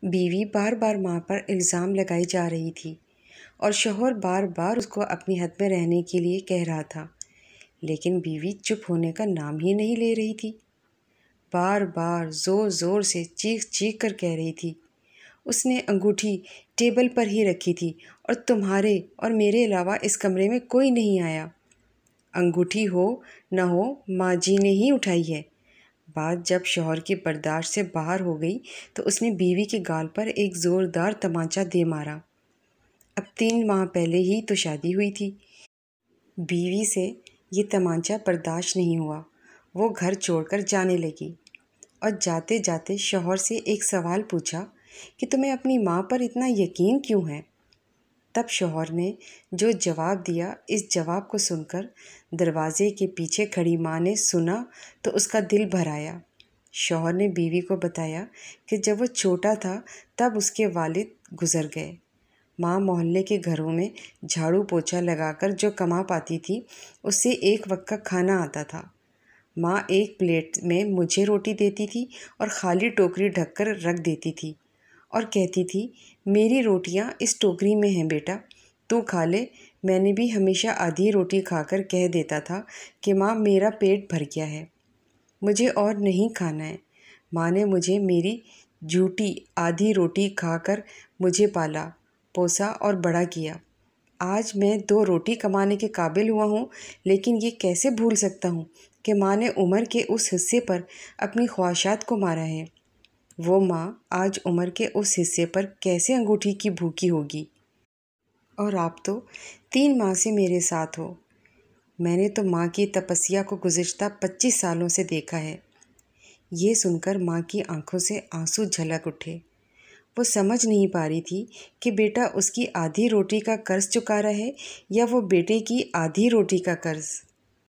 بیوی بار بار ماں پر الزام لگائی جا رہی تھی اور شوہر بار بار اس کو اپنی حد میں رہنے کے لیے کہہ رہا تھا، لیکن بیوی چپ ہونے کا نام ہی نہیں لے رہی تھی۔ بار بار زور زور سے چیخ چیخ کر کہہ رہی تھی، اس نے انگوٹھی ٹیبل پر ہی رکھی تھی اور تمہارے اور میرے علاوہ اس کمرے میں کوئی نہیں آیا۔ انگوٹھی ہو نہ ہو ماں جی نے ہی اٹھائی ہے۔ بات جب شوہر کی برداشت سے باہر ہو گئی تو اس نے بیوی کے گال پر ایک زوردار تمانچہ دے مارا۔ اب 3 ماہ پہلے ہی تو شادی ہوئی تھی۔ بیوی سے یہ تمانچہ برداشت نہیں ہوا، وہ گھر چھوڑ کر جانے لگی اور جاتے جاتے شوہر سے ایک سوال پوچھا کہ تمہیں اپنی ماں پر اتنا یقین کیوں ہے؟ تب شوہر نے جو جواب دیا، اس جواب کو سن کر دروازے کے پیچھے کھڑی ماں نے سنا تو اس کا دل بھر آیا۔ شوہر نے بیوی کو بتایا کہ جب وہ چھوٹا تھا تب اس کے والد گزر گئے۔ ماں محلے کے گھروں میں جھاڑو پوچھا لگا کر جو کما پاتی تھی اس سے ایک وقت کا کھانا آتا تھا۔ ماں ایک پلیٹ میں مجھے روٹی دیتی تھی اور خالی ٹوکری ڈھک کر رکھ دیتی تھی اور کہتی تھی، میری روٹیاں اس ٹوکری میں ہیں بیٹا، تو کھا لے۔ میں نے بھی ہمیشہ آدھی روٹی کھا کر کہہ دیتا تھا کہ ماں میرا پیٹ بھر گیا ہے، مجھے اور نہیں کھانا ہے۔ ماں نے مجھے میری جھوٹی آدھی روٹی کھا کر مجھے پالا پوسا اور بڑا کیا۔ آج میں 2 روٹی کمانے کے قابل ہوا ہوں، لیکن یہ کیسے بھول سکتا ہوں کہ ماں نے عمر کے اس حصے پر اپنی خواہشات کو مارا ہے۔ وہ ماں آج عمر کے اس حصے پر کیسے انگوٹھی کی بھوکی ہوگی؟ اور آپ تو 3 ماہ سے میرے ساتھ ہو۔ میں نے تو ماں کی تپسیا کو گزشتہ 25 سالوں سے دیکھا ہے۔ یہ سن کر ماں کی آنکھوں سے آنسو جھلک اٹھے۔ وہ سمجھ نہیں پا رہی تھی کہ بیٹا اس کی آدھی روٹی کا قرض چکا رہا ہے یا وہ بیٹے کی آدھی روٹی کا قرض۔